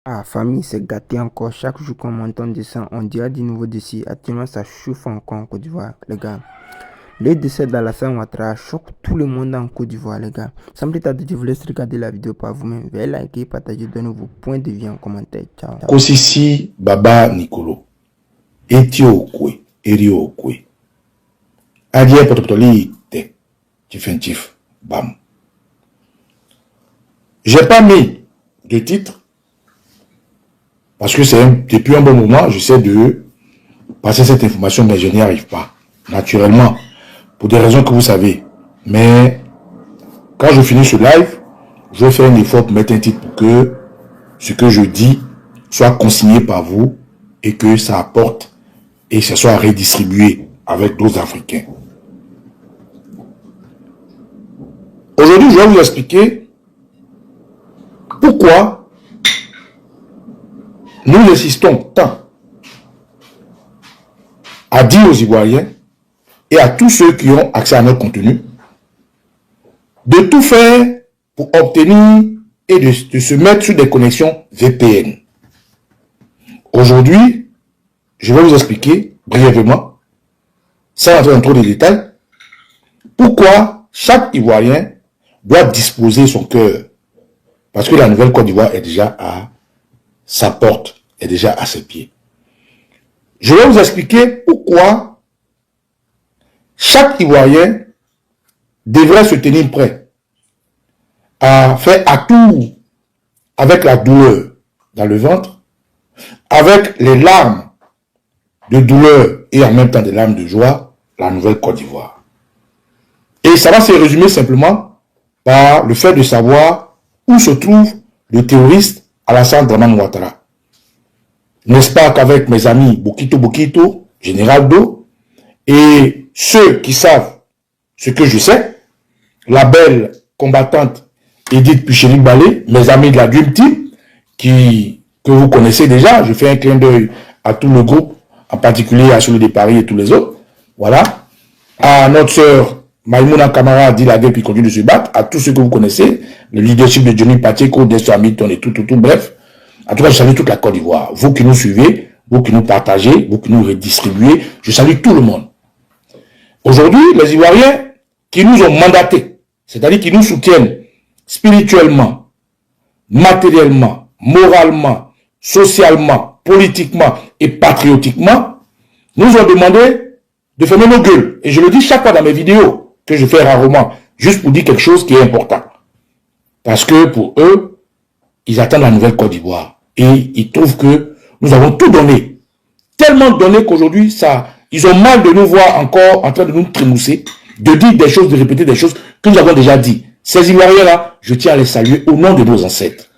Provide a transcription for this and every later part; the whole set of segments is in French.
Ah, famille, c'est gâté encore. Chaque jour qu'on m'entend de ça, on dirait du nouveau décès. Actuellement, ça chauffe encore en Côte d'Ivoire, les gars. Les décès d'Alassane Ouattara choquent tout le monde en Côte d'Ivoire, les gars. Sans plus tarder, je vous laisse regarder la vidéo par vous-même. Veuillez liker, partager, donner vos points de vue en commentaire. Ciao. Kosisi Baba Nicolo. Etio Okwe. Erio Okwe. Adie Potoptoli Te. Tifentif. Bam. J'ai pas mis de titre. Parce que depuis un bon moment, j'essaie de passer cette information, mais je n'y arrive pas. Naturellement. Pour des raisons que vous savez. Mais quand je finis ce live, je vais faire un effort pour mettre un titre pour que ce que je dis soit consigné par vous et que ça apporte et que ça soit redistribué avec d'autres Africains. Aujourd'hui, je vais vous expliquer pourquoi nous insistons tant à dire aux Ivoiriens et à tous ceux qui ont accès à notre contenu de tout faire pour obtenir et de se mettre sur des connexions VPN. Aujourd'hui, je vais vous expliquer brièvement, sans entrer dans trop de détails, pourquoi chaque Ivoirien doit disposer son cœur. Parce que la nouvelle Côte d'Ivoire est déjà à sa porte, est déjà à ses pieds. Je vais vous expliquer pourquoi chaque Ivoirien devrait se tenir prêt à faire à tout avec la douleur dans le ventre, avec les larmes de douleur et en même temps des larmes de joie, la nouvelle Côte d'Ivoire. Et ça va se résumer simplement par le fait de savoir où se trouve le terroriste Alassane Dramane Ouattara. N'est-ce pas qu'avec mes amis Bokito, Général Do, et ceux qui savent ce que je sais, la belle combattante Edith Puchelik-Balé, mes amis de la Dream Team, que vous connaissez déjà, je fais un clin d'œil à tout le groupe, en particulier à celui de Paris et tous les autres, voilà, à notre sœur Maïmouna Kamara, dit la guerre qui continue de se battre, à tous ceux que vous connaissez, le leadership de Johnny Pacheco, Desto Hamilton et tout, bref. En tout cas, je salue toute la Côte d'Ivoire. Vous qui nous suivez, vous qui nous partagez, vous qui nous redistribuez, je salue tout le monde. Aujourd'hui, les Ivoiriens qui nous ont mandatés, c'est-à-dire qui nous soutiennent spirituellement, matériellement, moralement, socialement, politiquement et patriotiquement, nous ont demandé de fermer nos gueules. Et je le dis chaque fois dans mes vidéos, que je fais rarement, juste pour dire quelque chose qui est important. Parce que pour eux, ils attendent la nouvelle Côte d'Ivoire. Et ils trouvent que nous avons tout donné. Tellement donné qu'aujourd'hui, ils ont mal de nous voir encore en train de nous trémousser, de dire des choses, de répéter des choses que nous avons déjà dit. Ces Ivoiriens-là, je tiens à les saluer au nom de nos ancêtres.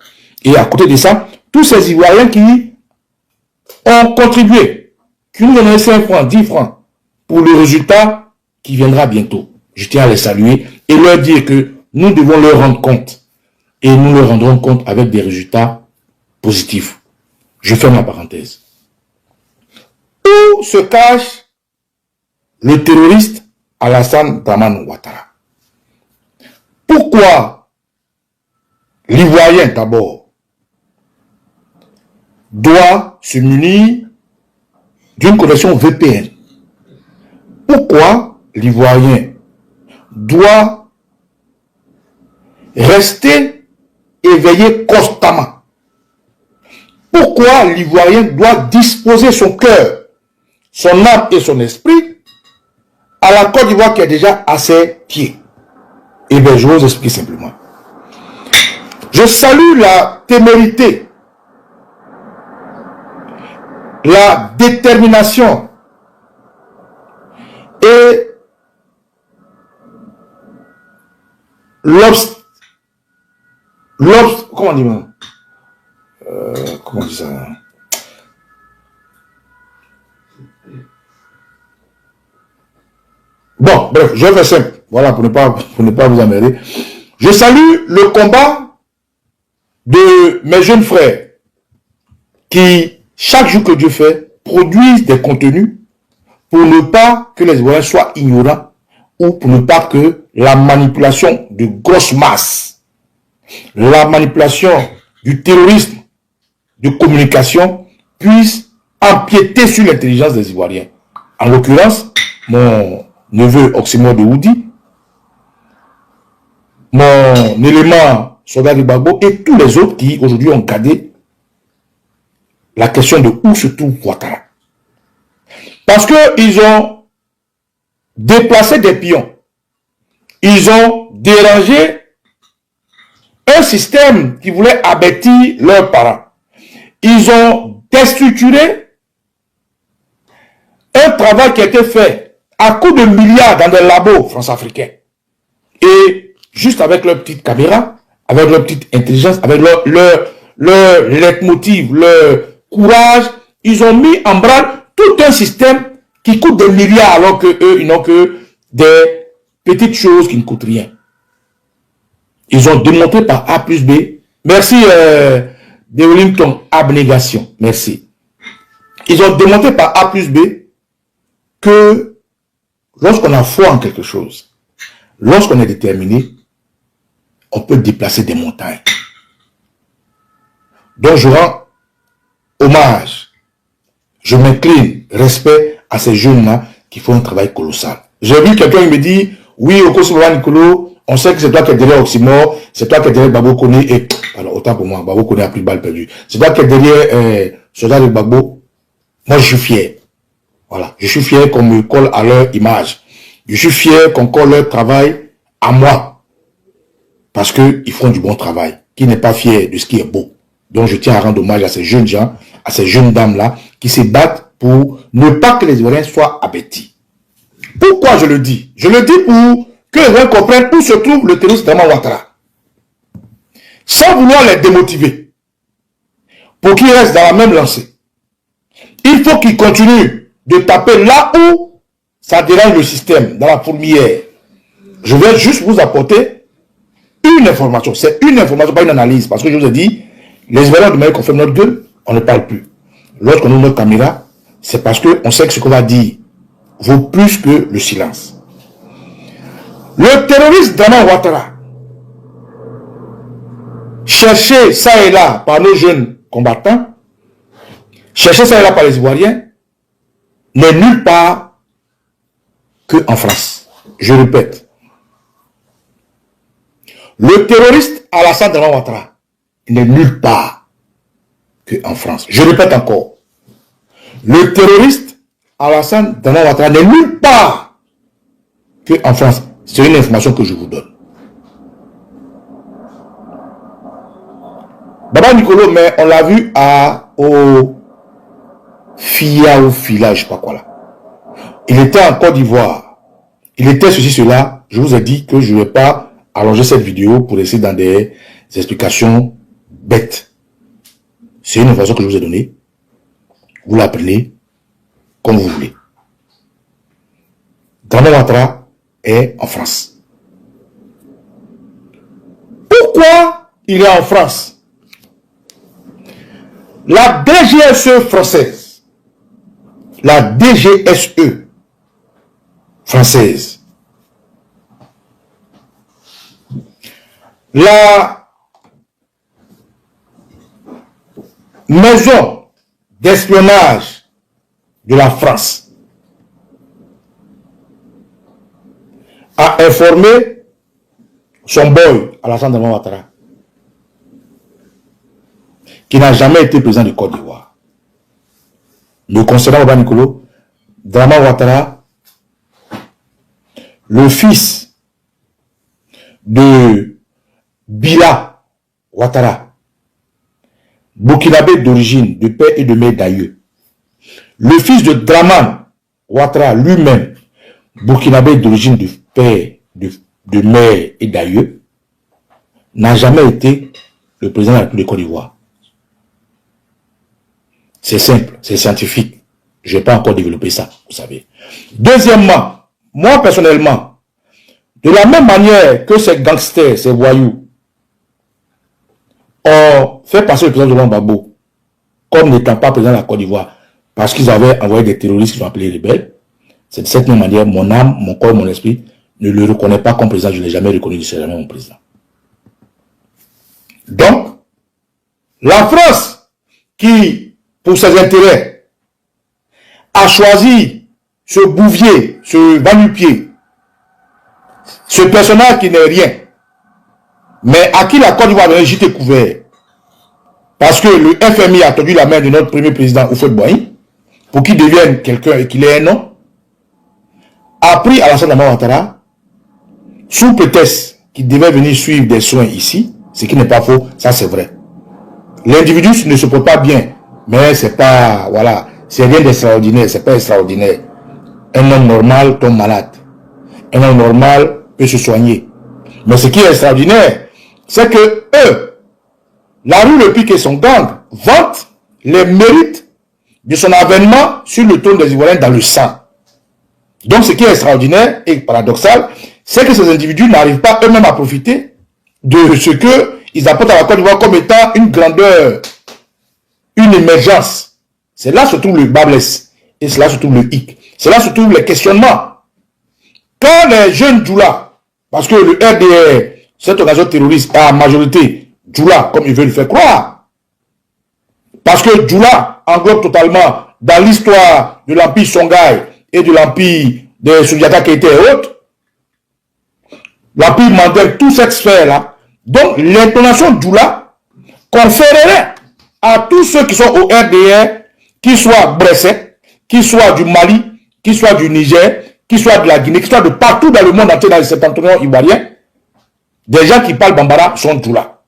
Et à côté de ça, tous ces Ivoiriens qui ont contribué, qui nous ont donné 5 francs, 10 francs, pour le résultat qui viendra bientôt. Je tiens à les saluer et leur dire que nous devons leur rendre compte. Et nous leur rendrons compte avec des résultats positifs. Je ferme la parenthèse. Où se cache le terroriste Alassane Dramane Ouattara? Pourquoi l'Ivoirien d'abord doit se munir d'une connexion VPN? Pourquoi l'Ivoirien doit rester éveillé constamment? Pourquoi l'Ivoirien doit disposer son cœur, son âme et son esprit à la Côte d'Ivoire qui est déjà à ses pieds? Eh bien, je vais vous expliquer simplement. Je salue la témérité, la détermination et comment on dit, comment on dit ça? Bon, bref, je vais faire simple. Voilà, pour ne pas vous emmerder. Je salue le combat de mes jeunes frères qui, chaque jour que Dieu fait, produisent des contenus pour ne pas que les Ivoiriens soient ignorants ou pour ne pas que la manipulation de grosses masses, la manipulation du terrorisme de communication puisse empiéter sur l'intelligence des Ivoiriens. En l'occurrence, mon neveu Oxymore de Oudi, mon élément Soldat de Gbagbo et tous les autres qui aujourd'hui ont gardé la question de où se trouve Ouattara. Parce qu'ils ont déplacé des pions. Ils ont dérangé un système qui voulait abattre leurs parents. Ils ont déstructuré un travail qui a été fait à coups de milliards dans des labos france-africains. Et juste avec leur petite caméra, avec leur petite intelligence, avec leur leitmotiv, leur courage, ils ont mis en branle tout un système qui coûte des milliards alors qu'eux, ils n'ont que des petites choses qui ne coûtent rien. Ils ont démontré par A plus B. Merci Déolim, ton abnégation. Merci. Ils ont démontré par A plus B que lorsqu'on a foi en quelque chose, lorsqu'on est déterminé, on peut déplacer des montagnes. Donc je rends hommage, je m'incline, respect à ces jeunes-là qui font un travail colossal. J'ai vu quelqu'un qui me dit, oui, au Kosovo Nicolo, on sait que c'est toi qui es derrière Oxymore, c'est toi qui es derrière Gbagbo Koné, et alors autant pour moi, Gbagbo Koné a pris balle perdue. C'est toi qui es derrière Soldat de Gbagbo. Moi je suis fier. Voilà, je suis fier qu'on me colle à leur image. Je suis fier qu'on colle leur travail à moi. Parce qu'ils font du bon travail. Qui n'est pas fier de ce qui est beau. Donc je tiens à rendre hommage à ces jeunes gens, à ces jeunes dames-là, qui se battent pour ne pas que les Ivoiriens soient abattus. Pourquoi je le dis? Je le dis pour que les gens comprennent où se trouve le terroriste Draman Ouattara. Sans vouloir les démotiver. Pour qu'ils restent dans la même lancée. Il faut qu'ils continuent de taper là où ça dérange le système, dans la fourmilière. Je vais juste vous apporter une information. C'est une information, pas une analyse. Parce que je vous ai dit, les Ivoiriens de manière qu'on fait notre gueule, on ne parle plus. Lorsqu'on ouvre notre caméra, c'est parce qu'on sait que ce qu'on va dire vaut plus que le silence. Le terroriste Draman Ouattara, cherché ça et là par nos jeunes combattants, cherché ça et là par les Ivoiriens, n'est nulle part qu'en France. Je répète. Le terroriste Alassane Draman Ouattara n'est nulle part qu'en France. Je répète encore. Le terroriste Alassane Draman Ouattara n'est nulle part qu'en France. C'est une information que je vous donne. Baba Nicolo, mais on l'a vu au FIA ou FILA, je sais pas quoi là. Il était en Côte d'Ivoire. Il était ceci, cela. Je vous ai dit que je ne vais pas allonger cette vidéo pour essayer dans des explications bêtes. C'est une information que je vous ai donnée. Vous la prenez comme vous voulez. Draman Ouattara est en France. Pourquoi il est en France? La DGSE française, la DGSE française, la maison d'espionnage de la France a informé son boy, Alassane Draman Ouattara, qui n'a jamais été président de Côte d'Ivoire. Le concernant Baba Nicolo, Draman Ouattara, le fils de Bila Ouattara, burkinabé d'origine, de père et de mère d'aïeux. Le fils de Draman Ouattara lui-même, burkinabé d'origine de père, de mère et d'aïeux, n'a jamais été le président de la République de Côte d'Ivoire. C'est simple, c'est scientifique. Je n'ai pas encore développé ça, vous savez. Deuxièmement, moi personnellement, de la même manière que ces gangsters, ces voyous, ont fait passer le président de Gbagbo comme n'étant pas président de la Côte d'Ivoire parce qu'ils avaient envoyé des terroristes qui sont appelés rebelles, c'est de cette même manière, mon âme, mon corps, mon esprit ne le reconnaît pas comme président. Je ne l'ai jamais reconnu, je ne serai jamais mon président. Donc, la France, qui, pour ses intérêts, a choisi ce bouvier, ce va-nu-pied, ce personnage qui n'est rien, mais à qui la Côte d'Ivoire a jeté couvert, parce que le FMI a tendu la main de notre premier président, Houphouët-Boigny, pour qu'il devienne quelqu'un et qu'il ait un nom, a pris Alassane Dramane Ouattara, sous prétexte qu'il devait venir suivre des soins ici, ce qui n'est pas faux, ça c'est vrai. L'individu ne se porte pas bien, mais c'est pas, voilà, c'est rien d'extraordinaire, c'est pas extraordinaire. Un homme normal tombe malade. Un homme normal peut se soigner. Mais ce qui est extraordinaire, c'est que eux, la rue Le Pic et son gang vantent les mérites de son avènement sur le trône des Ivoiriens dans le sang. Donc ce qui est extraordinaire et paradoxal, c'est que ces individus n'arrivent pas eux-mêmes à profiter de ce qu'ils apportent à la Côte d'Ivoire comme étant une grandeur, une émergence. C'est là se trouve le bas blesse. Et c'est là se trouve le hic. C'est là se trouvent les questionnements. Quand les jeunes Djoula, parce que le RDR, cette organisation terroriste, a majorité Djoula, comme ils veulent le faire croire, parce que Djoula englobe totalement dans l'histoire de l'empire Songhai et de l'empire de Soundiata Keïta et autres, l'empire Mandel, toute cette sphère-là, donc l'intonation Djoula conférerait à tous ceux qui sont au RDR, qu'ils soient bressés, qu'ils soient du Mali, qu'ils soient du Niger, qu'ils soient de la Guinée, qu'ils soient de partout dans le monde entier, dans les septentrions ivoiriens, des gens qui parlent Bambara sont Djoula.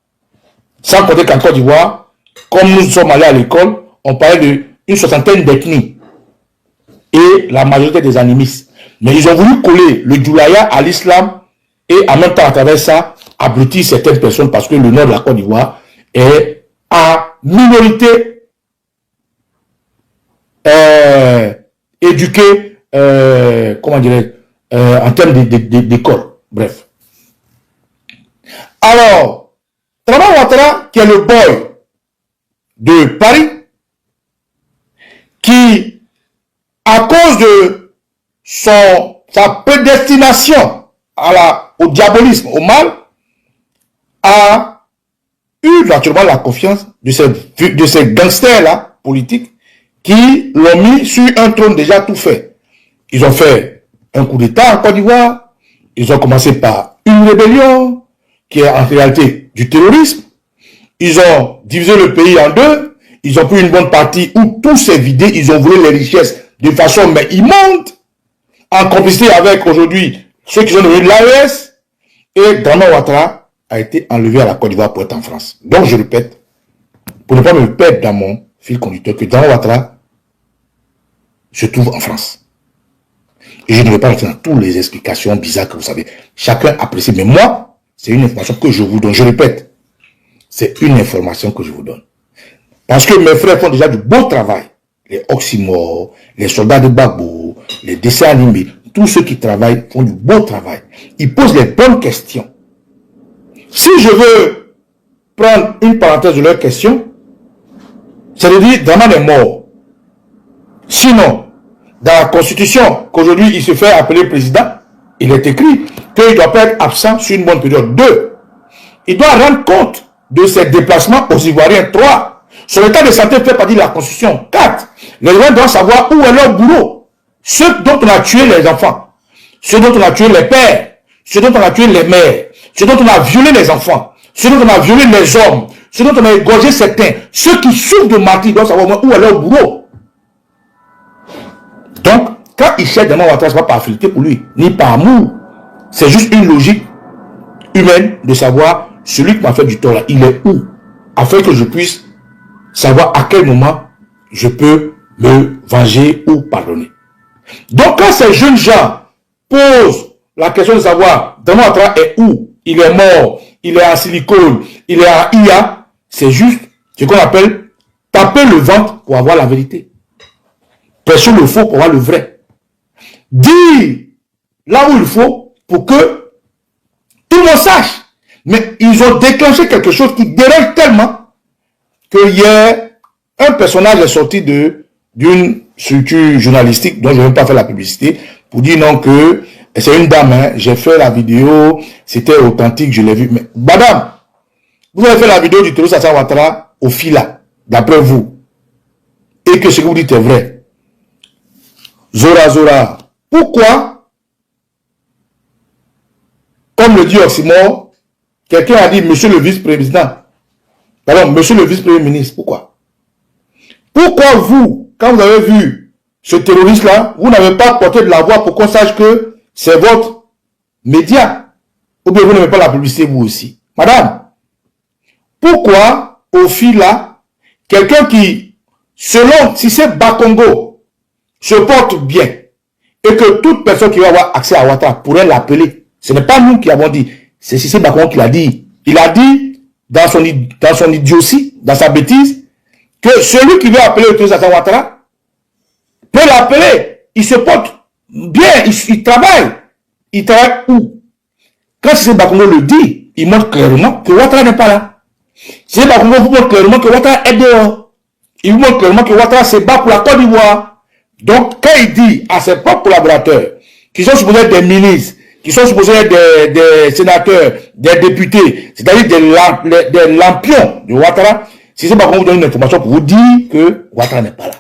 Sans compter qu'en Côte d'Ivoire, comme nous sommes allés à l'école, on parlait d'une soixantaine d'ethnies et la majorité des animistes. Mais ils ont voulu coller le Djoulaya à l'islam et en même temps à travers ça, abrutir certaines personnes parce que le nord de la Côte d'Ivoire est à minorité éduquée, comment dirais-je, en termes d'école. Bref. Alors, Dramane Ouattara, qui est le boy de Paris, qui, à cause de sa prédestination au diabolisme, au mal, a eu naturellement la confiance de ces gangsters-là, politiques, qui l'ont mis sur un trône déjà tout fait. Ils ont fait un coup d'État en Côte d'Ivoire, ils ont commencé par une rébellion, qui est en réalité du terrorisme. Ils ont divisé le pays en deux. Ils ont pris une bonne partie où tout s'est vidé. Ils ont volé les richesses de façon mais immonde. En complicité avec aujourd'hui ceux qui sont devenus de l'AES. Et Dramane Ouattara a été enlevé à la Côte d'Ivoire pour être en France. Donc je répète, pour ne pas me perdre dans mon fil conducteur, que Dramane Ouattara se trouve en France. Et je ne vais pas rentrer dans toutes les explications bizarres que vous savez. Chacun apprécie. Mais moi, c'est une information que je vous donne. Je répète, c'est une information que je vous donne. Parce que mes frères font déjà du beau travail. Les oxymores, les soldats de Gbagbo, les dessins animés, tous ceux qui travaillent font du beau travail. Ils posent les bonnes questions. Si je veux prendre une parenthèse de leurs questions, c'est de dire Dramane est mort. Sinon, dans la constitution qu'aujourd'hui il se fait appeler président, il est écrit qu'il ne doit pas être absent sur une bonne période. 2. Il doit rendre compte de ses déplacements aux Ivoiriens. 3. Son état de santé fait partie de la Constitution. 4. Les Ivoiriens doivent savoir où est leur boulot. Ceux dont on a tué les enfants, ceux dont on a tué les pères, ceux dont on a tué les mères, ceux dont on a violé les enfants, ceux dont on a violé les hommes, ceux dont on a égorgé certains, ceux qui souffrent de martyrs doivent savoir où est leur boulot. Donc, quand il cherche Dramane Ouattara, ce n'est pas par affinité pour lui, ni par amour. C'est juste une logique humaine de savoir celui qui m'a fait du tort là, il est où, afin que je puisse savoir à quel moment je peux me venger ou pardonner. Donc quand ces jeunes gens posent la question de savoir Dramane Ouattara est où, il est mort, il est en silicone, il est en IA, c'est juste ce qu'on appelle taper le ventre pour avoir la vérité. Presser le faux pour avoir le vrai. Dire là où il faut pour que tout le monde sache. Mais ils ont déclenché quelque chose qui dérange tellement que hier, un personnage est sorti d'une structure journalistique dont je ne vais même pas faire la publicité pour dire non que c'est une dame, hein, j'ai fait la vidéo, c'était authentique, je l'ai vu. Mais madame, vous avez fait la vidéo du terroriste Alassane Ouattara au fila, d'après vous. et que ce que vous dites est vrai. Zora, pourquoi, comme le dit Oxymore, quelqu'un a dit monsieur le vice-président, pardon, monsieur le vice-premier ministre, pourquoi? Pourquoi vous, quand vous avez vu ce terroriste-là, vous n'avez pas porté de la voix pour qu'on sache que c'est votre média? Ou bien vous n'aimez pas la publicité vous aussi? Madame, pourquoi, au fil là, quelqu'un qui, selon, si c'est Bakongo, se porte bien, et que toute personne qui va avoir accès à Ouattara pourrait l'appeler, ce n'est pas nous qui avons dit, c'est Cissé Bakongo qui l'a dit. Il a dit, dans son idiotie, dans sa bêtise, que celui qui veut appeler l'autorisation Ouattara peut l'appeler. Il se porte bien, il travaille. Il travaille où? Quand Cissé Bakongo le dit, il montre clairement que Ouattara n'est pas là. Cissé Bakongo vous montre clairement que Ouattara est dehors. Il vous montre clairement que Ouattara se bat pour la Côte d'Ivoire. Donc, quand il dit à ses propres collaborateurs, qui sont supposés être des ministres, qui sont supposés être des sénateurs, des députés, c'est-à-dire des lampions de Ouattara, si c'est pas qu'on vous donne une information pour vous dire que Ouattara n'est pas là.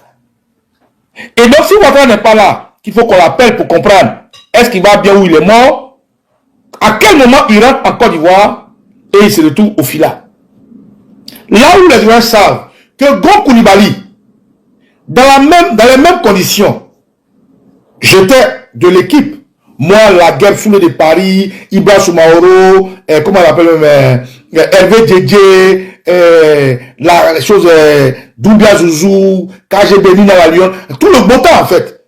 Et donc, si Ouattara n'est pas là, qu'il faut qu'on l'appelle pour comprendre, est-ce qu'il va bien ou il est mort, à quel moment il rentre en Côte d'Ivoire et il se retrouve au Fila. Là où les gens savent que Gon Coulibaly, dans les mêmes conditions, j'étais de l'équipe. Moi, la guerre soulée de Paris, Ibra Soumaoro, comment on l'appelle, Hervé Djedje, la chose, Doumbia Zouzou, KGB, Nina la Lyon, tout le beau temps en fait.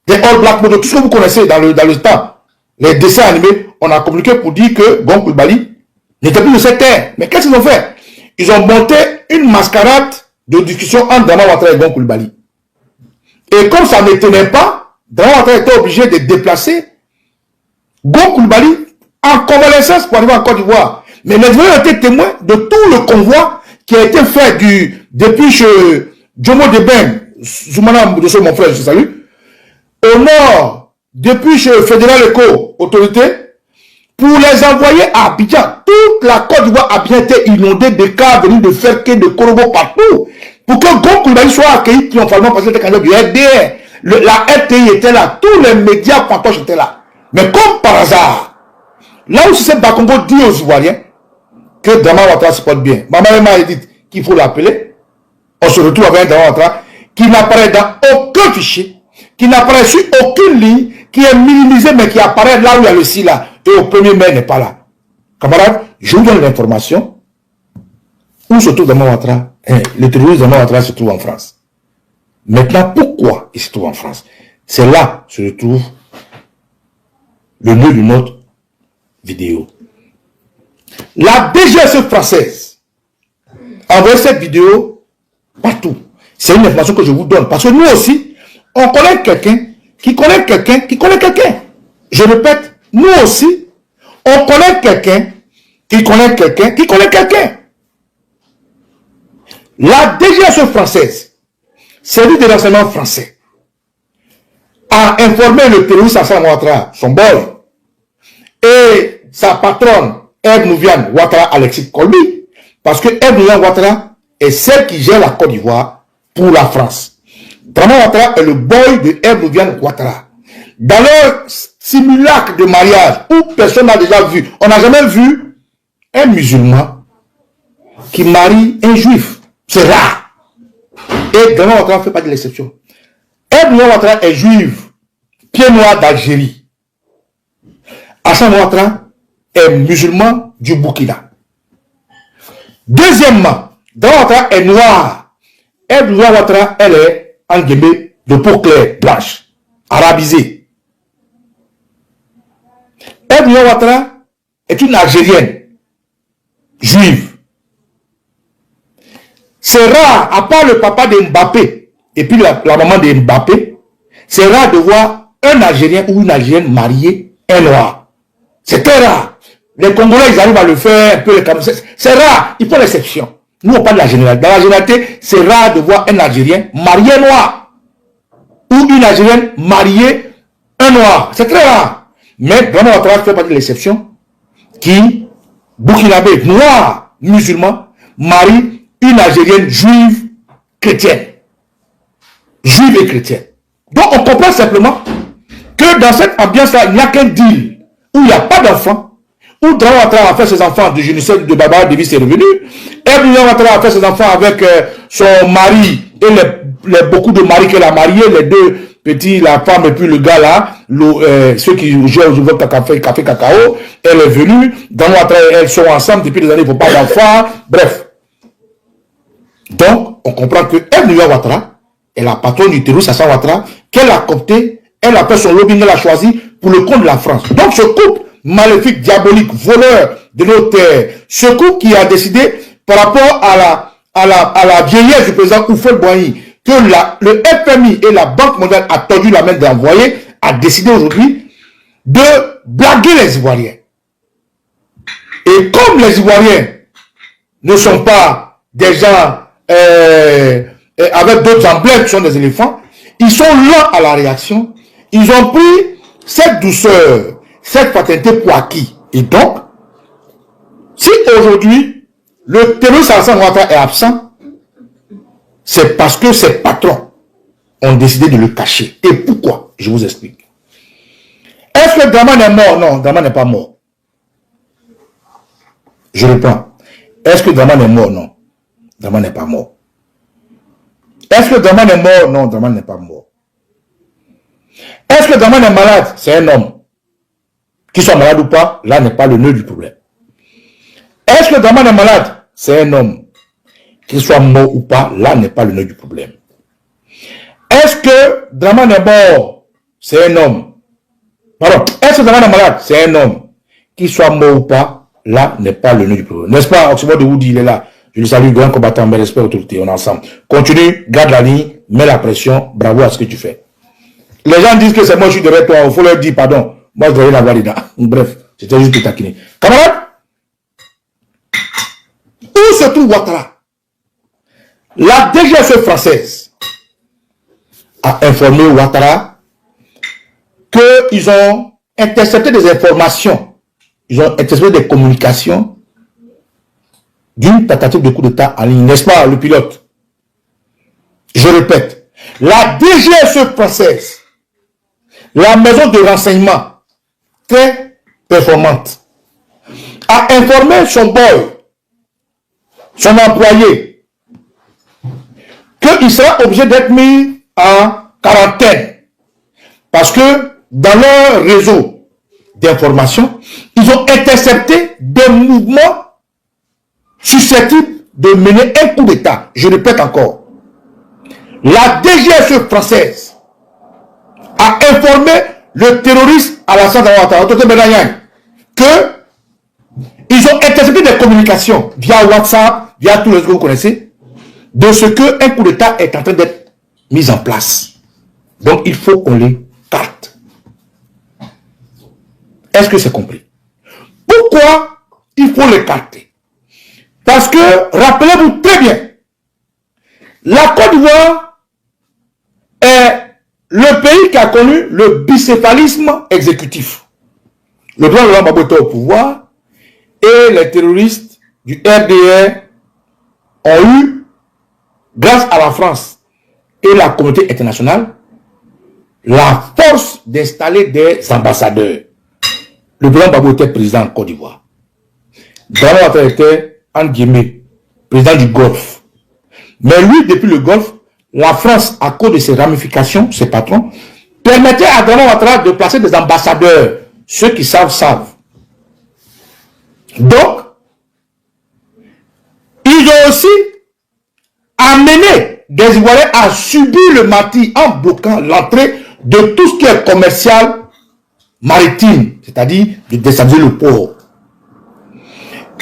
Des All Black Modo, tout ce que vous connaissez dans le temps. Les dessins animés, on a communiqué pour dire que Gon Coulibaly n'était plus de cette terre. Mais qu'est-ce qu'ils ont fait? Ils ont monté une mascarade de discussion entre Dama Ouattara et Gon Coulibaly. Et comme ça ne tenait pas, Dama Ouattara était obligé de déplacer Gon Coulibaly en convalescence pour arriver en Côte d'Ivoire. Mais les gens ont été témoins de tout le convoi qui a été fait depuis chez Djomo Deben, Zoumana Moudosso, mon frère, je salue, au nord, depuis chez Fédéral Eco, autorité, pour les envoyer à Abidjan. Toute la Côte d'Ivoire a bien été inondée de cas venus de Ferké, de Korobo, partout. Pour que Gon Coulibaly soit accueilli triomphalement parce que c'était candidat du RDR. La RTI était là, tous les médias pantoches étaient là. Mais comme par hasard, là où Cissé Bakongo dit aux Ivoiriens que Dama Ouattara se porte bien, Maman m'a dit qu'il faut l'appeler, on se retrouve avec un Dama Ouattara qui n'apparaît dans aucun fichier, qui n'apparaît sur aucune ligne, qui est minimisé mais qui apparaît là où il y a le SILA. Et au 1er mai n'est pas là. Camarades, je vous donne l'information. Où se trouve Dama Ouattara? Le terroriste Dama Ouattara se trouve en France. Maintenant, pourquoi il se trouve en France? C'est là que se retrouve le lieu de notre vidéo. La DGSE française a envoyé cette vidéo partout. C'est une information que je vous donne. Parce que nous aussi, on connaît quelqu'un qui connaît quelqu'un qui connaît quelqu'un. Je répète, nous aussi, on connaît quelqu'un qui connaît quelqu'un qui connaît quelqu'un. La DGSE française, service de renseignement français, a informé le terroriste Assane Ouattara, son boy, et sa patronne, Eve Nouviane Ouattara Alexis Colby, parce que Eve Nouviane Ouattara est celle qui gère la Côte d'Ivoire pour la France. Dama Ouattara est le boy de Eve Nouviane Ouattara. Dans leur simulacre de mariage, où personne n'a déjà vu, on n'a jamais vu un musulman qui marie un juif. C'est rare. Et Dama Ouattara ne fait pas de l'exception. Eve Nouviane Ouattara est juive, pied noir d'Algérie. Assane Ouattara est musulman du Burkina. Deuxièmement, Dama Ouattara est noir. Eve Nouviane Ouattara, elle est en guillemets de peau claire, blanche, arabisée. Eve Nouviane Ouattara est une Algérienne, juive. C'est rare, à part le papa de Mbappé et puis la maman de Mbappé, c'est rare de voir un Algérien ou une Algérienne mariée un noir. C'est très rare. Les Congolais, ils arrivent à le faire, un peu les Camerounais. C'est rare, il faut l'exception. Nous, on parle de la généralité. Dans la généralité, c'est rare de voir un Algérien marié noir. Ou une Algérienne mariée un noir. C'est très rare. Mais Dama Ouattara fait partie de l'exception qui, burkinabé, noir, musulman, marie une Algérienne juive chrétienne. juive et chrétienne. Donc on comprend simplement que dans cette ambiance-là, il n'y a qu'un deal où il n'y a pas d'enfants, où Dramane Ouattara a fait ses enfants de génocide de Barbara Davis est revenu, et Dramane Ouattara a fait ses enfants avec son mari et beaucoup de maris qu'elle a mariés, les deux petits, la femme et puis le gars là, ceux qui jouent au café cacao, elle est venue, Dramane Ouattara et elles sont ensemble depuis des années, il ne faut pas d'enfants, bref. Donc, on comprend que Dramane Ouattara est la patronne du terrorisme Alassane Ouattara, qu'elle a coopté, elle a fait son lobbying, elle a choisi pour le compte de la France. Donc, ce couple maléfique, diabolique, voleur de nos terres, ce couple qui a décidé par rapport à la vieillesse du président Houphouët-Boigny, que le FMI et la Banque mondiale a tordu la main d'envoyer, a décidé aujourd'hui de blaguer les Ivoiriens. Et comme les Ivoiriens ne sont pas des gens avec d'autres emblèmes qui sont des éléphants, ils sont lents à la réaction. Ils ont pris cette douceur, cette fatalité pour acquis. Et donc, si aujourd'hui, le terroriste Alassane Ouattara est absent, c'est parce que ses patrons ont décidé de le cacher. Et pourquoi? Je vous explique. Est-ce que Dramane est mort? Non, Dramane n'est pas mort. Je reprends. Est-ce que Dramane est mort? Non. Dramane n'est pas mort. Est-ce que Dramane est mort? Non, Dramane n'est pas mort. Est-ce que Dramane est malade? C'est un homme. Qu'il soit malade ou pas, là n'est pas le nœud du problème. Est-ce que Dramane est malade? C'est un homme. Qu'il soit mort ou pas, là n'est pas le nœud du problème. Est-ce que Dramane est mort? C'est un homme. Pardon. Est-ce que Dramane est malade? C'est un homme. Qu'il soit mort ou pas, là n'est pas le nœud du problème. N'est-ce pas? Oxymore de Woody, il est là. Je le salue, grand combattant, mais respect, autorité, on est ensemble. Continue, garde la ligne, mets la pression, bravo à ce que tu fais. Les gens disent que c'est moi, je suis derrière toi, il faut leur dire pardon. Moi, je devrais l'avoir dedans. Bref, c'était juste pour taquiner. Camarade, où se trouve Ouattara? La DGSE française a informé Ouattara qu'ils ont intercepté des informations, ils ont intercepté des communications d'une tentative de coup d'État en ligne, n'est-ce pas, le pilote? Je répète, la DGSE française, la maison de renseignement très performante, a informé son boy, son employé, qu'il sera obligé d'être mis en quarantaine. Parce que dans leur réseau d'information, ils ont intercepté des mouvements susceptibles de mener un coup d'État. Je répète encore. La DGSE française a informé le terroriste Alassane Ouattara que ils ont intercepté des communications via WhatsApp, via tous les que vous connaissez, de ce qu'un coup d'État est en train d'être mis en place. Donc il faut qu'on les carte. Est-ce que c'est compris? Pourquoi il faut les carter? Parce que, rappelez-vous très bien, la Côte d'Ivoire est le pays qui a connu le bicéphalisme exécutif. Le président Laurent Gbagbo était au pouvoir et les terroristes du RDR ont eu, grâce à la France et la communauté internationale, la force d'installer des ambassadeurs. Le président Gbagbo était président en Côte d'Ivoire. Dramane Ouattara était, entre guillemets, président du Golfe. Mais lui, depuis le Golfe, la France, à cause de ses ramifications, ses patrons, permettait à Dramane Ouattara de placer des ambassadeurs. Ceux qui savent, savent. Donc, ils ont aussi amené des Ivoiriens à subir le martyre en bloquant l'entrée de tout ce qui est commercial maritime, c'est-à-dire de déstabiliser le port.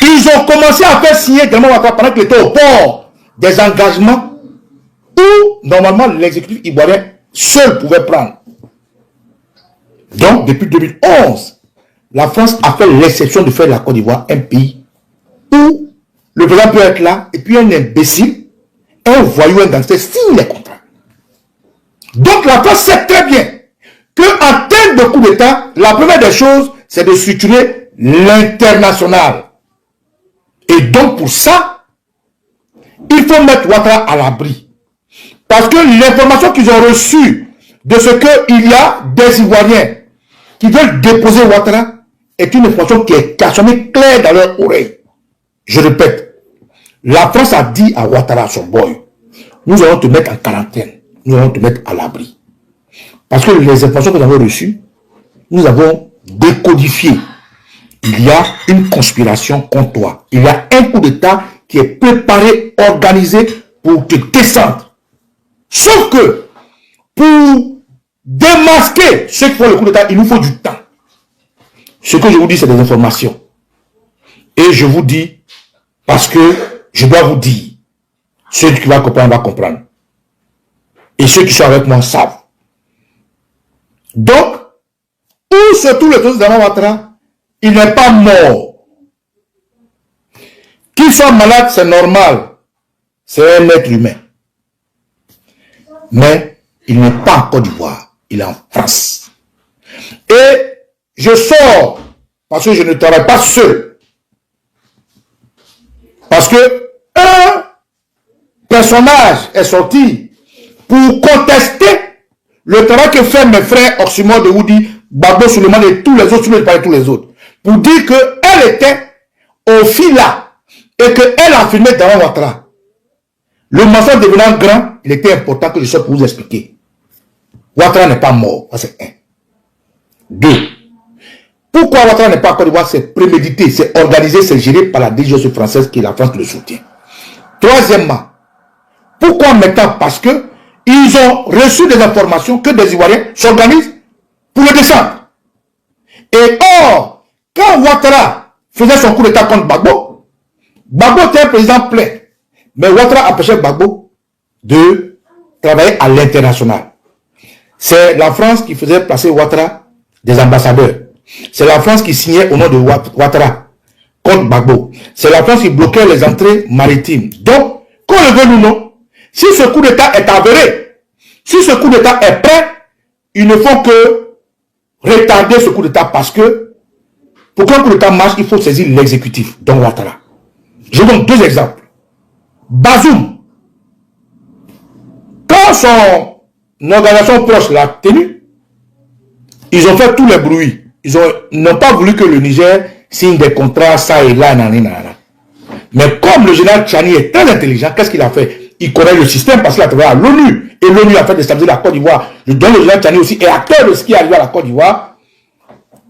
Ils ont commencé à faire signer Dramane Ouattara pendant qu'il était au port des engagements où normalement l'exécutif ivoirien seul pouvait prendre. Donc depuis 2011, la France a fait l'exception de faire de la Côte d'Ivoire un pays où le président peut être là et puis un imbécile, un voyou, un gangster signe les contrats. Donc la France sait très bien qu'en termes de coup d'État, la première des choses, c'est de structurer l'international. Et donc pour ça, il faut mettre Ouattara à l'abri. Parce que l'information qu'ils ont reçue de ce qu'il y a des Ivoiriens qui veulent déposer Ouattara est une information qui a sonné claire dans leur oreille. Je répète, la France a dit à Ouattara, son boy, nous allons te mettre en quarantaine, nous allons te mettre à l'abri. Parce que les informations que nous avons reçues, nous avons décodifié. Il y a une conspiration contre toi. Il y a un coup d'État qui est préparé, organisé pour te descendre. Sauf que, pour démasquer ceux qui font le coup d'État, il nous faut du temps. Ce que je vous dis, c'est des informations. Et je vous dis, parce que je dois vous dire, ceux qui vont comprendre, vont comprendre. Et ceux qui sont avec moi savent. Donc, pour surtout le président Ouattara, il n'est pas mort. Qu'il soit malade, c'est normal. C'est un être humain. Mais il n'est pas en Côte d'Ivoire. Il est en France. Et je sors parce que je ne travaille pas seul. Parce que un personnage est sorti pour contester le travail que fait mes frères Oxymore de Woody, Babo Suleiman et tous les autres, pour dire qu'elle était au fila et qu'elle a filmé dans Ouattara. Le mensonge devenant grand, il était important que je sois pour vous expliquer. Ouattara n'est pas mort, c'est un. Deux. Pourquoi Ouattara n'est pas en Côte d'Ivoire? C'est prémédité, c'est organisé, c'est géré par la DGSE française qui est la France qui le soutient. Troisièmement, pourquoi maintenant? Parce que ils ont reçu des informations que des Ivoiriens s'organisent pour le descendre. Et or, quand Ouattara faisait son coup d'État contre Gbagbo, Gbagbo était un président plein. Mais Ouattara empêchait Gbagbo de travailler à l'international. C'est la France qui faisait placer Ouattara des ambassadeurs. C'est la France qui signait au nom de Ouattara contre Gbagbo. C'est la France qui bloquait les entrées maritimes. Donc, qu'on le veut ou non, si ce coup d'État est avéré, si ce coup d'État est prêt, il ne faut que retarder ce coup d'État parce que pour qu'un coup d'État marche, il faut saisir l'exécutif, donc Ouattara. Je donne deux exemples. Bazoum, quand son organisation proche l'a tenu, ils ont fait tous les bruits. Ils n'ont pas voulu que le Niger signe des contrats, ça et là, nanana. Mais comme le général Tchani est très intelligent, qu'est-ce qu'il a fait? Il connaît le système parce qu'il a travaillé à l'ONU. Et l'ONU a fait déstabiliser la Côte d'Ivoire. Donc le général Tchani aussi est acteur de ce qui est arrivé à la Côte d'Ivoire.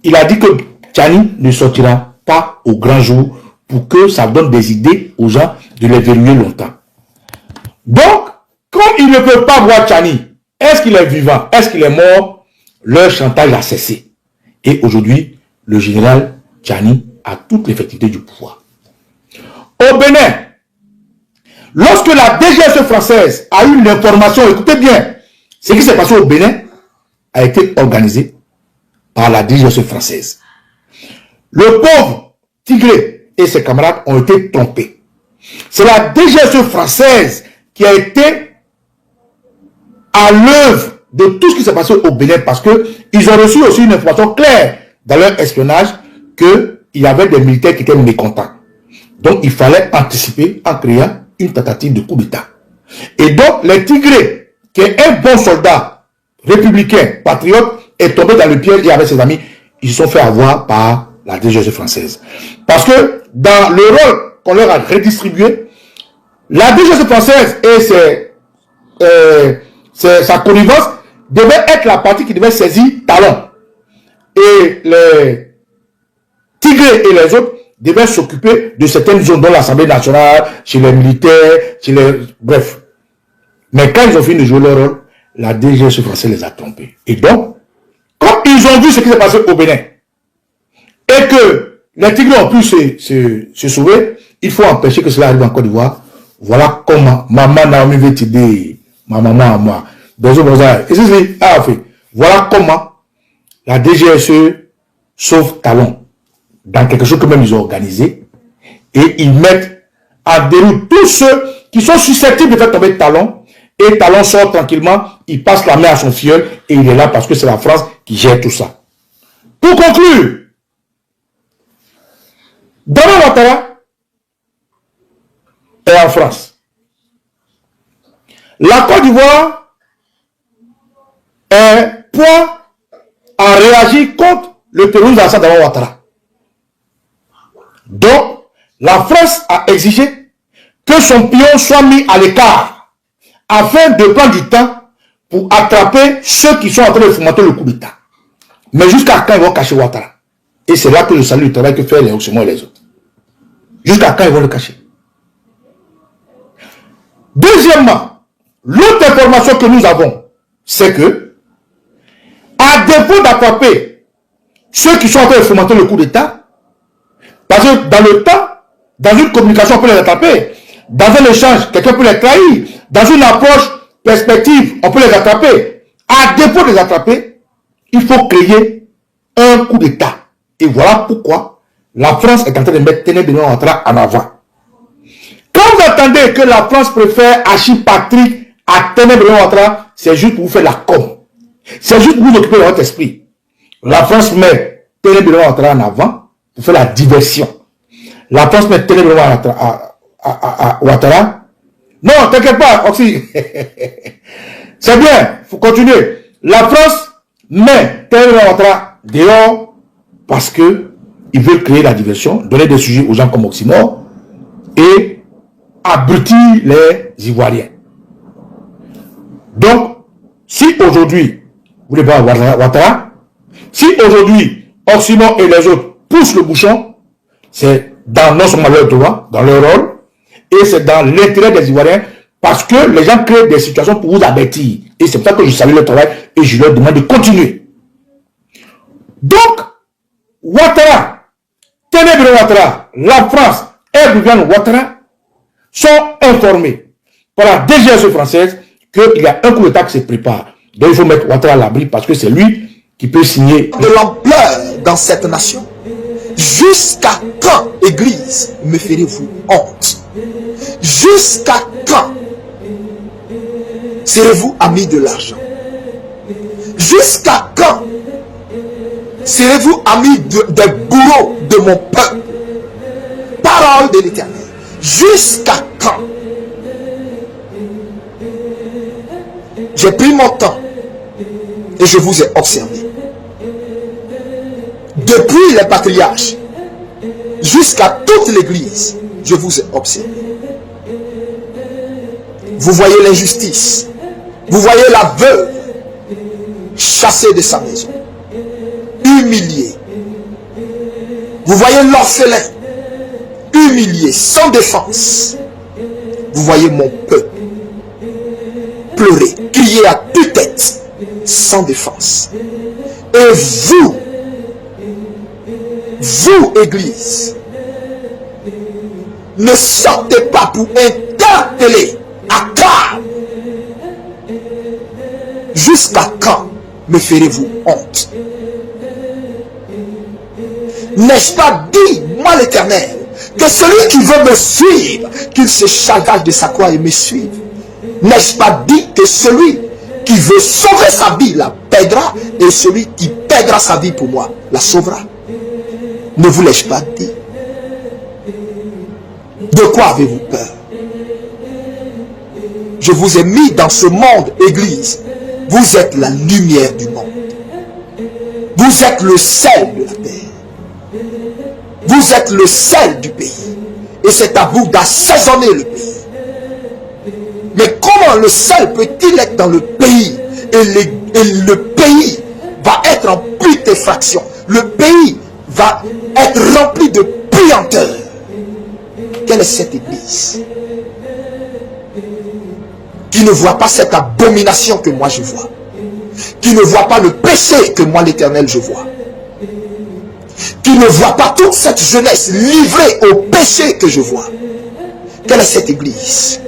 Il a dit que Tchani ne sortira pas au grand jour pour que ça donne des idées aux gens de les verrouiller longtemps. Donc, comme ils ne peuvent pas voir Tchani, est-ce qu'il est vivant? Est-ce qu'il est mort? Leur chantage a cessé. Et aujourd'hui, le général Tchani a toute l'effectivité du pouvoir. Au Bénin, lorsque la DGSE française a eu l'information, écoutez bien, ce qui s'est passé au Bénin a été organisé par la DGSE française. Le pauvre Tigré et ses camarades ont été trompés. C'est la DGSE française qui a été à l'œuvre de tout ce qui s'est passé au Bénin parce qu'ils ont reçu aussi une information claire dans leur espionnage qu'il y avait des militaires qui étaient mécontents. Donc, il fallait anticiper en créant une tentative de coup d'État. Et donc, les Tigrés, qui est un bon soldat républicain, patriote, est tombé dans le piège et avec ses amis, ils se sont fait avoir par la DGSE française. Parce que dans le rôle qu'on leur a redistribué, la DGSE française et sa connivence devait être la partie qui devait saisir Talon. Et les Tigrés et les autres devaient s'occuper de certaines zones dans l'Assemblée nationale, chez les militaires, bref. Mais quand ils ont fini de jouer leur rôle, la DGSE française les a trompés. Et donc, quand ils ont vu ce qui s'est passé au Bénin, et que les Tigrés ont pu se sauver, il faut empêcher que cela arrive en Côte d'Ivoire. Voilà comment maman Naomi veut t'aider, ma maman à moi. Voilà comment la DGSE sauve Talon dans quelque chose que même ils ont organisé et ils mettent en déroute tous ceux qui sont susceptibles de faire tomber Talon et Talon sort tranquillement, il passe la main à son filleul et il est là parce que c'est la France qui gère tout ça. Pour conclure, Dama Ouattara est en France. La Côte d'Ivoire a réagi contre le terrorisme d'Alassane Ouattara. Donc, la France a exigé que son pion soit mis à l'écart afin de prendre du temps pour attraper ceux qui sont en train de fomenter le coup d'État. Mais jusqu'à quand ils vont cacher Ouattara? Et c'est là que je salue le travail que fait les Occidentaux et les autres. Jusqu'à quand ils vont le cacher? Deuxièmement, l'autre information que nous avons, c'est que, à défaut d'attraper ceux qui sont en train de fomenter le coup d'État, parce que dans le temps, dans une communication, on peut les attraper. Dans un échange, quelqu'un peut les trahir. Dans une approche perspective, on peut les attraper. À défaut de les attraper, il faut créer un coup d'État. Et voilà pourquoi la France est en train de mettre Téné Benoît Ouattara en avant. Quand vous attendez que la France préfère Achille Patrick à Téné Benoît Ouattara, c'est juste pour vous faire la com. C'est juste pour vous occuper de votre esprit. La France met Téné Benoît Ouattara en avant pour faire la diversion. La France met Téné Benoît Ouattara. Non, t'inquiète pas, Oxy. C'est bien, il faut continuer. La France met Téné Benoît Ouattara dehors parce que il veut créer la diversion, donner des sujets aux gens comme Oxymore et abrutir les Ivoiriens. Donc, si aujourd'hui, vous voulez voir Ouattara, si aujourd'hui, Oxymore et les autres poussent le bouchon, c'est dans non seulement leur droit, dans leur rôle, et c'est dans l'intérêt des Ivoiriens, parce que les gens créent des situations pour vous avertir. Et c'est pour ça que je salue le travail et je leur demande de continuer. Donc, Ouattara, Téné Benoît Ouattara, la France et Viviane Ouattara sont informés par la DGSE française qu'il y a un coup d'État qui se prépare. Donc il faut mettre Ouattara à l'abri parce que c'est lui qui peut signer. De l'ampleur dans cette nation. Jusqu'à quand, Église, me ferez-vous honte? Jusqu'à quand serez-vous amis de l'argent? Jusqu'à quand serez-vous amis des bourreaux de mon peuple? Parole de l'Éternel. Jusqu'à quand? J'ai pris mon temps et je vous ai observé. Depuis les patriarches jusqu'à toute l'église, je vous ai observé. Vous voyez l'injustice. Vous voyez la veuve chassée de sa maison, humiliée. Vous voyez l'orphelin humilié, sans défense. Vous voyez mon peuple pleurer, crier à tue-tête, sans défense. Et vous, Église, ne sortez pas pour interpeller à table. Jusqu'à quand me ferez-vous honte? N'ai-je pas dit, moi l'Éternel, que celui qui veut me suivre, qu'il se charge de sa croix et me suive? N'ai-je pas dit que celui qui veut sauver sa vie la perdra, et celui qui perdra sa vie pour moi la sauvera? Ne vous l'ai-je pas dit? De quoi avez-vous peur? Je vous ai mis dans ce monde, Église. Vous êtes la lumière du monde. Vous êtes le sel de la terre. Vous êtes le sel du pays. Et c'est à vous d'assaisonner le pays. Mais comment le sel peut-il être dans le pays et le pays va être en putréfaction? Le pays va être rempli de puanteur. Quelle est cette église qui ne voit pas cette abomination que moi je vois, qui ne voit pas le péché que moi l'Éternel je vois, qui ne voit pas toute cette jeunesse livrée au péché que je vois? Quelle est cette église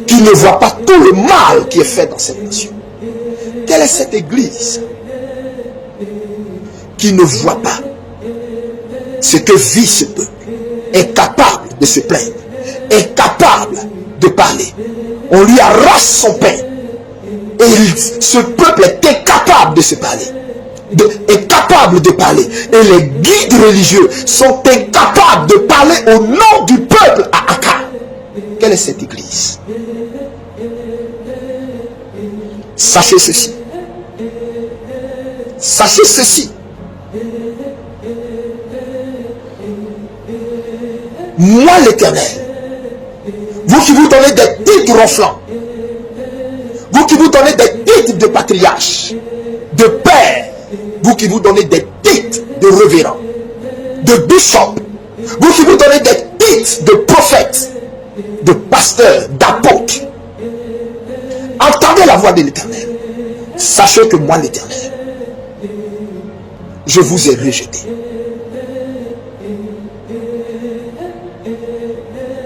qui ne voit pas tout le mal qui est fait dans cette nation? Quelle est cette église qui ne voit pas ce que vit ce peuple, est capable de se plaindre, est capable de parler? On lui arrache son pain et ce peuple est incapable de se parler, est capable de parler, et les guides religieux sont incapables de parler au nom du peuple à Accra. Quelle est cette église? Sachez ceci. Sachez ceci. Moi l'Éternel, vous qui vous donnez des titres ronflants, vous qui vous donnez des titres de patriarche, de père, vous qui vous donnez des titres de révérend, de bishop, vous qui vous donnez des titres de prophète, de pasteur, d'apôtre, entendez la voix de l'Éternel. Sachez que moi l'Éternel, je vous ai rejeté.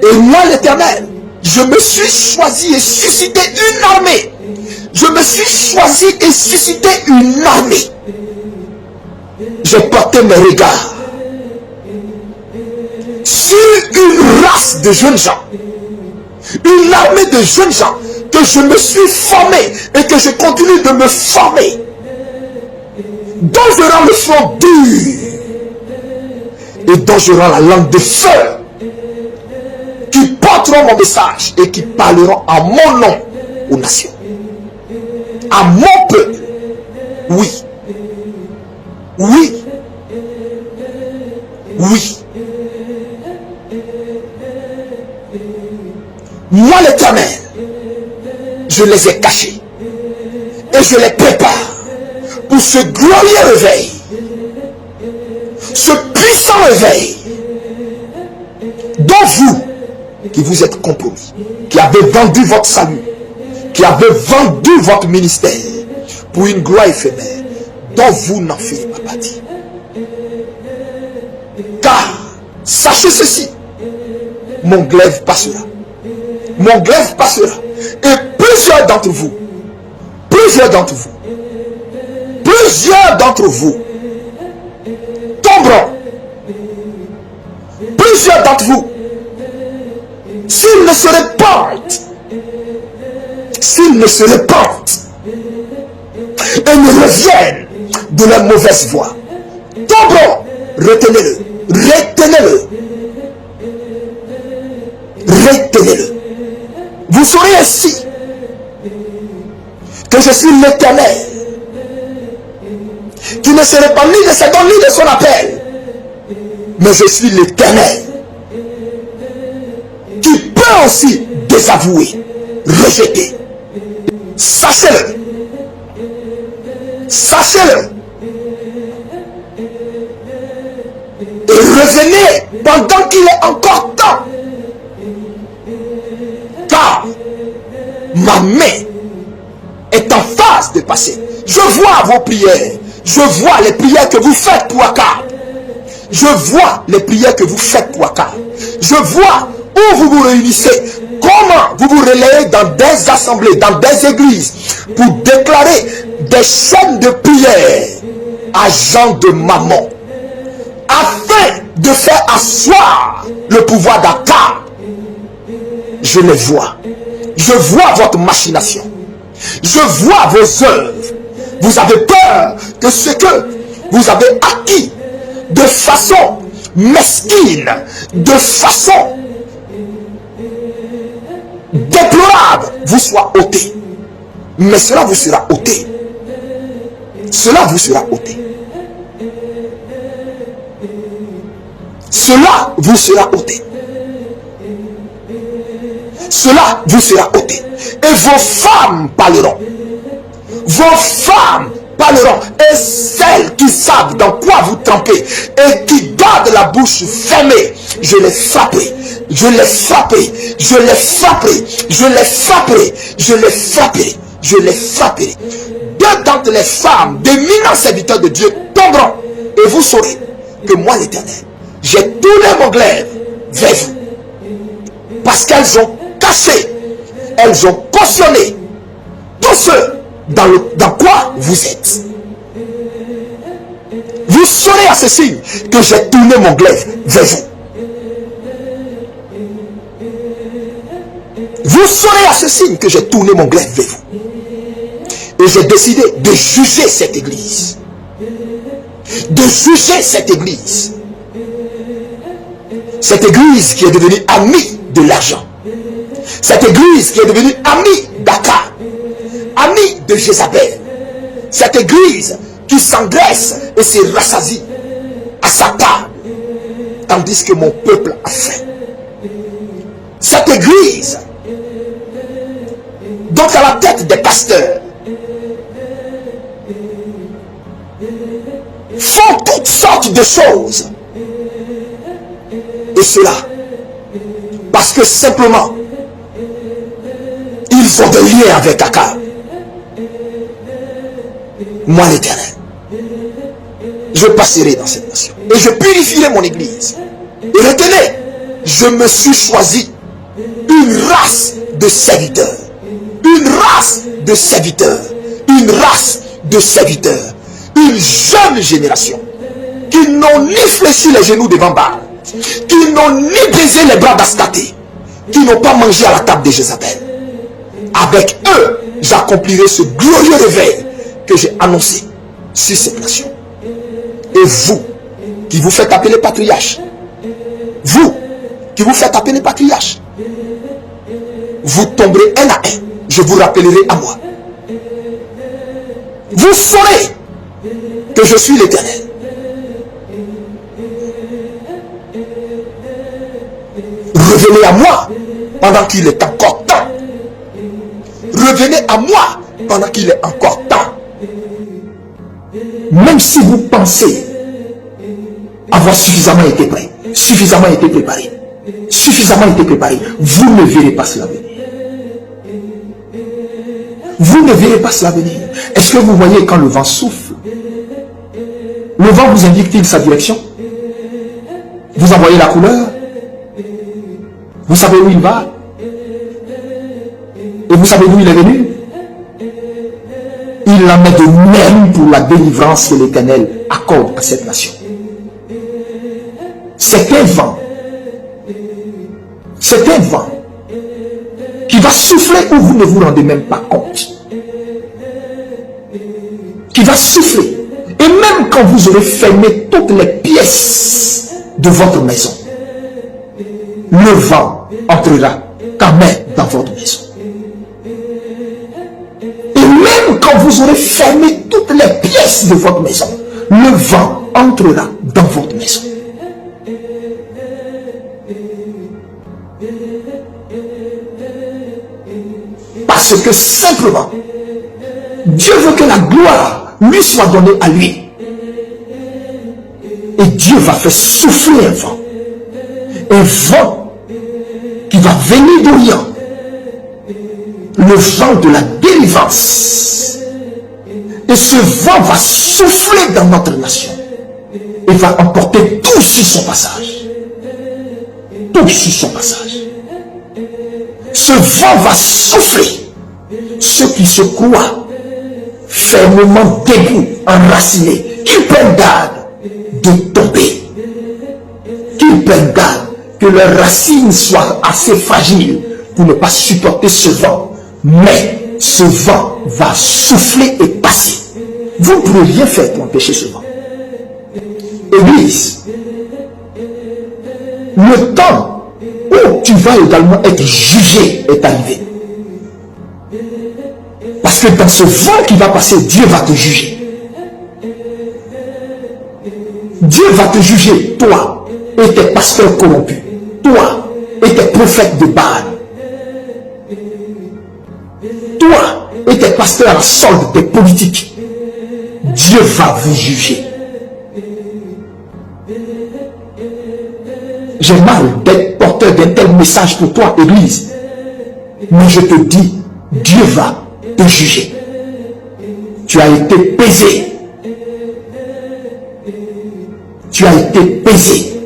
Et moi l'Éternel, je me suis choisi et suscité une armée. Je me suis choisi et suscité une armée. J'ai porté mes regards sur une race de jeunes gens. Une armée de jeunes gens que je me suis formé et que je continue de me former. Dont je rends le front dur et dont je rends la langue de feu, qui porteront mon message et qui parleront en mon nom aux nations, à mon peuple. Oui, oui, oui. Moi l'Éternel, je les ai cachés et je les prépare pour ce glorieux réveil, ce puissant réveil dont vous, qui vous êtes compromis, qui avez vendu votre salut, qui avez vendu votre ministère pour une gloire éphémère, dont vous n'en faites pas partie. Car, sachez ceci, mon glaive passera. Mon glaive passera. Et plusieurs d'entre vous tomberont. Plusieurs d'entre vous, s'ils ne se repentent et ne reviennent de leur mauvaise voie, tomberont. Retenez-le. Vous saurez ainsi que je suis l'Éternel, qui ne se répand ni de ses dons ni de son appel, mais je suis l'Éternel, qui peut aussi désavouer, rejeter. Sachez-le. Et revenez pendant qu'il est encore temps, car ma main est en phase de passer. Je vois vos prières. Je vois les prières que vous faites pour Akab. Je vois les prières que vous faites pour Akab. Je vois où vous vous réunissez. Comment vous vous relayez dans des assemblées, dans des églises, pour déclarer des chaînes de prière à Jean de Mammon, afin de faire asseoir le pouvoir d'Akab. Je les vois. Je vois votre machination. Je vois vos œuvres. Vous avez peur que ce que vous avez acquis de façon mesquine, de façon déplorable, vous soit ôté. Mais cela vous sera ôté. Cela vous sera ôté. Cela vous sera ôté. Cela vous sera ôté. Et vos femmes parleront. Vos femmes parleront. Et celles qui savent dans quoi vous trempez et qui gardent la bouche fermée, je les frapperai. Je les frapperai. Je les frapperai. Je les frapperai. Je les frapperai. Je les frapperai. Deux d'entre les femmes, d'éminents serviteurs de Dieu, tomberont. Et vous saurez que moi l'Éternel, j'ai tourné mon glaive vers vous. Parce qu'elles ont caché, elles ont cautionné tout ce dans quoi vous êtes. Vous saurez à ce signe que j'ai tourné mon glaive vers vous. Vous saurez à ce signe que j'ai tourné mon glaive vers vous. Et j'ai décidé de juger cette église. De juger cette église. Cette église qui est devenue amie de l'argent. Cette église qui est devenue amie d'Akab. Amie de Jézabel. Cette église qui s'engraisse et se rassasie à sa table, tandis que mon peuple a faim. Cette église dont à la tête des pasteurs font toutes sortes de choses. Et cela parce que simplement ils ont des liens avec Akab. Moi l'Éternel, je passerai dans cette nation et je purifierai mon église. Et retenez, je me suis choisi une race de serviteurs. Une race de serviteurs. Une race de serviteurs. Une jeune génération qui n'ont ni fléchi les genoux devant Baal, qui n'ont ni baisé les bras d'Astarté, qui n'ont pas mangé à la table de Jézabel. Avec eux, j'accomplirai ce glorieux réveil que j'ai annoncé sur cette nation. Et vous, qui vous faites appeler patriarche, vous, qui vous faites appeler patriarche, vous tomberez un à un, je vous rappellerai à moi. Vous saurez que je suis l'Éternel. Revenez à moi pendant qu'il est encore temps. Revenez à moi pendant qu'il est encore temps. Même si vous pensez avoir suffisamment été prêt, suffisamment été préparé, vous ne verrez pas cela venir. Vous ne verrez pas cela venir. Est-ce que vous voyez quand le vent souffle, le vent vous indique-t-il sa direction? Vous en voyez la couleur? Vous savez où il va? Et vous savez d'où il est venu? Il en est de même pour la délivrance que l'Éternel accorde à cette nation. C'est un vent. C'est un vent qui va souffler où vous ne vous rendez même pas compte. Qui va souffler. Et même quand vous aurez fermé toutes les pièces de votre maison, le vent entrera quand même dans votre maison. Et même quand vous aurez fermé toutes les pièces de votre maison, le vent entrera dans votre maison. Parce que simplement, Dieu veut que la gloire lui soit donnée à lui. Et Dieu va faire souffler un vent. Un vent qui va venir d'Orient. Le vent de la délivrance. Et ce vent va souffler dans notre nation. Et va emporter tout sur son passage. Tout sur son passage. Ce vent va souffler. Ceux qui se croient fermement debout, enracinés, qu'ils prennent garde de tomber. Qu'ils prennent garde que leurs racines soient assez fragiles pour ne pas supporter ce vent. Mais ce vent va souffler et passer. Vous ne pourrez rien faire pour empêcher ce vent. Église, le temps où tu vas également être jugé est arrivé. Parce que dans ce vent qui va passer, Dieu va te juger. Dieu va te juger, toi et tes pasteurs corrompus, toi et tes prophètes de Baal, toi et tes pasteurs à la solde des politiques. Dieu va vous juger. J'ai mal d'être porteur d'un tel message pour toi, Église. Mais je te dis, Dieu va te juger. Tu as été pesé. Tu as été pesé.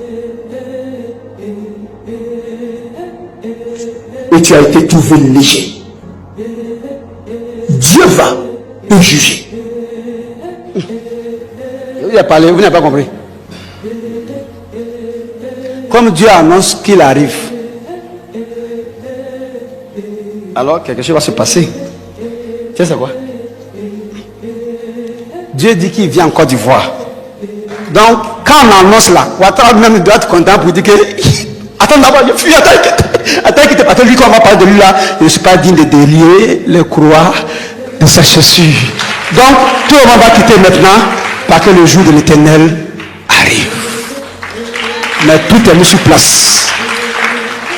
Et tu as été trouvé léger. Dieu va te juger. Il a parlé, vous n'avez pas compris. Comme Dieu annonce qu'il arrive, alors quelque chose va se passer. Tu sais c'est quoi? Dieu dit qu'il vient en Côte d'Ivoire. Donc, quand on annonce là, Ouattara même doit être content pour dire que attends d'abord, je fuis, attends qu'il te parle, lui, quand on va parler de lui là, je ne suis pas digne de délier les croix de sa chaussure. Donc, tout le monde va quitter maintenant, parce que le jour de l'Éternel arrive. Mais tout est mis sur place.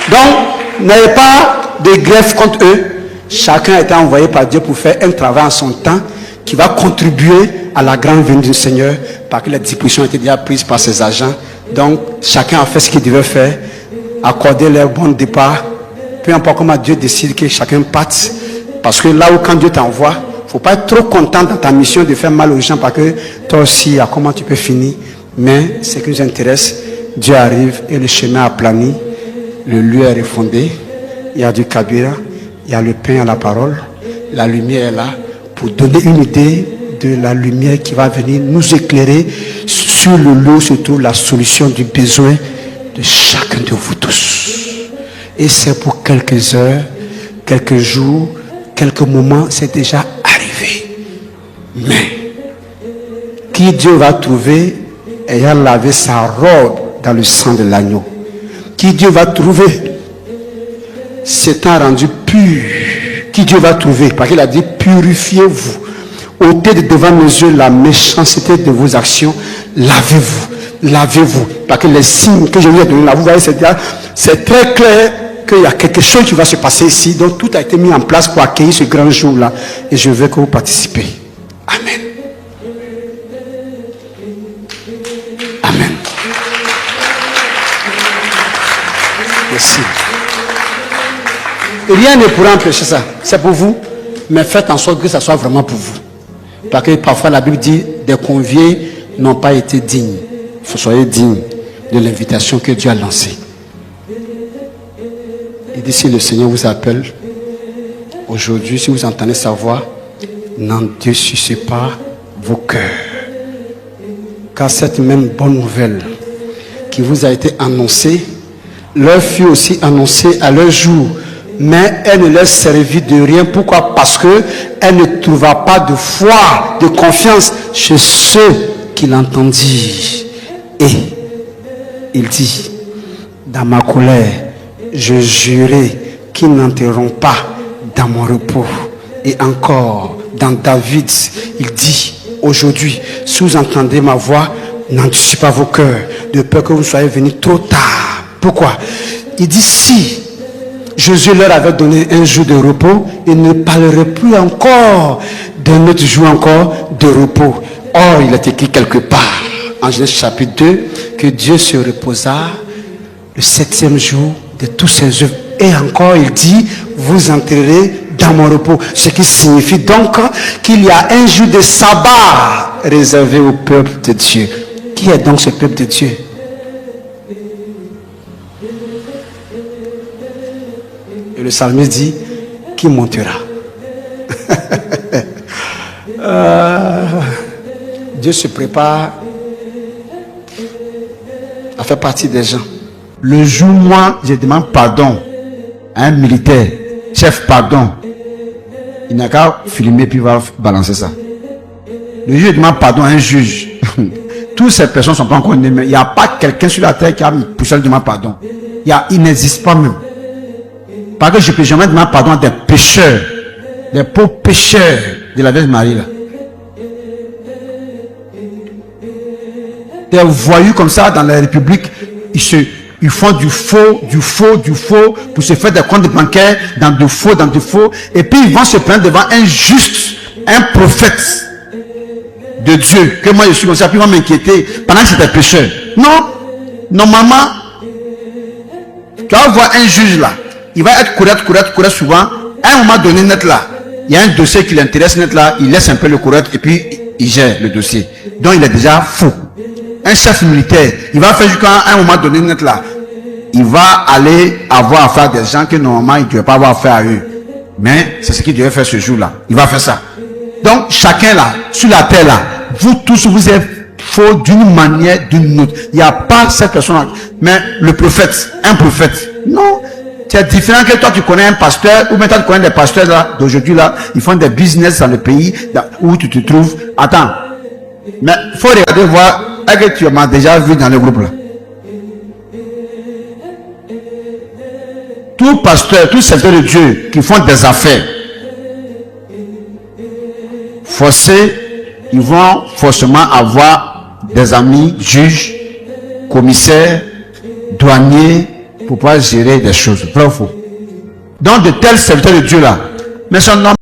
Donc, n'ayez pas de greffe contre eux. Chacun a été envoyé par Dieu pour faire un travail en son temps qui va contribuer à la grande venue du Seigneur, parce que les dispositions ont été déjà prises par ses agents. Donc, chacun a fait ce qu'il devait faire, accorder leur bon départ, peu importe comment Dieu décide que chacun parte, parce que là où quand Dieu t'envoie, il ne faut pas être trop content dans ta mission de faire mal aux gens, parce que toi aussi, à comment tu peux finir. Mais ce qui nous intéresse, Dieu arrive et le chemin a plani, le lieu est refondé, il y a du kabira, il y a le pain à la parole, la lumière est là pour donner une idée de la lumière qui va venir nous éclairer sur le lieu, surtout la solution du besoin de chacun de vous tous. Et c'est pour quelques heures, quelques jours, quelques moments, c'est déjà arrivé. Mais qui Dieu va trouver ayant lavé sa robe dans le sang de l'agneau? Qui Dieu va trouver s'étant rendu pur? Qui Dieu va trouver? Parce qu'il a dit purifiez-vous, ôtez de devant mes yeux la méchanceté de vos actions, lavez-vous, lavez-vous. Parce que les signes que je vous ai donnés là, vous voyez, c'est très clair qu'il y a quelque chose qui va se passer ici. Donc tout a été mis en place pour accueillir ce grand jour là, et je veux que vous participez. Amen. Amen. Merci. Rien ne pourra empêcher ça. C'est pour vous, mais faites en sorte que ça soit vraiment pour vous. Parce que parfois la Bible dit des conviés n'ont pas été dignes. Il faut soyez dignes de l'invitation que Dieu a lancée. Il dit si le Seigneur vous appelle aujourd'hui, si vous entendez sa voix, n'endurcissez pas vos cœurs. Car cette même bonne nouvelle qui vous a été annoncée leur fut aussi annoncée à leur jour. Mais elle ne leur servit de rien. Pourquoi? Parce qu'elle ne trouva pas de foi, de confiance chez ceux qui l'entendirent. Et il dit, dans ma colère, je jurai qu'ils n'entreront pas dans mon repos. Et encore, dans David, il dit, aujourd'hui, si vous entendez ma voix, n'anticipez pas vos cœurs, de peur que vous soyez venus trop tard. Pourquoi? Il dit, si Jésus leur avait donné un jour de repos, il ne parlerait plus encore d'un autre jour encore de repos. Or, il est écrit quelque part, en Genèse chapitre 2, que Dieu se reposa le 7e jour de tous ses œuvres. Et encore, il dit, vous entrerez dans mon repos. Ce qui signifie donc qu'il y a un jour de sabbat réservé au peuple de Dieu. Qui est donc ce peuple de Dieu? Et le psalmiste dit, qui montera? Dieu se prépare à faire partie des gens. Le jour, moi, je demande pardon à un militaire, chef, pardon. Il n'a qu'à filmer puis il va balancer ça. Le jour, je demande pardon à un juge. Toutes ces personnes ne sont pas encore nées. Il n'y a pas quelqu'un sur la terre qui a poussé le demande pardon. Il n'existe pas même. Parce que je ne peux jamais demander pardon à des pécheurs, des pauvres pécheurs de la Vierge Marie là. Des voyous comme ça dans la République, ils font du faux pour se faire des comptes bancaires dans du faux, et puis ils vont se prendre devant un juste, un prophète de Dieu, que moi je suis comme ça, puis ils vont m'inquiéter pendant que c'était pécheur. Non, normalement, tu vas voir un juge là, il va être correct souvent. À un moment donné, net là, il y a un dossier qui l'intéresse, net là, il laisse un peu le correct et puis il gère le dossier. Donc il est déjà fou. Un chef militaire, il va faire jusqu'à un moment donné, net là, il va aller avoir affaire à des gens que normalement il ne devait pas avoir affaire à eux. Mais c'est ce qu'il devait faire ce jour-là. Il va faire ça. Donc chacun là, sur la terre là, vous tous, vous êtes faux d'une manière, d'une autre. Il n'y a pas cette personne-là. Mais le prophète, un prophète, non. C'est différent que toi tu connais un pasteur, ou maintenant tu connais des pasteurs là, d'aujourd'hui là, ils font des business dans le pays où tu te trouves. Attends. Mais il faut regarder voir, est-ce que tu m'as déjà vu dans le groupe là? Tout pasteur, tout serviteur de Dieu qui font des affaires, forcés, ils vont forcément avoir des amis, juges, commissaires, douaniers, pour pouvoir gérer des choses. Vrai ou faux? Donc de tels serviteurs de Dieu là, mais son nom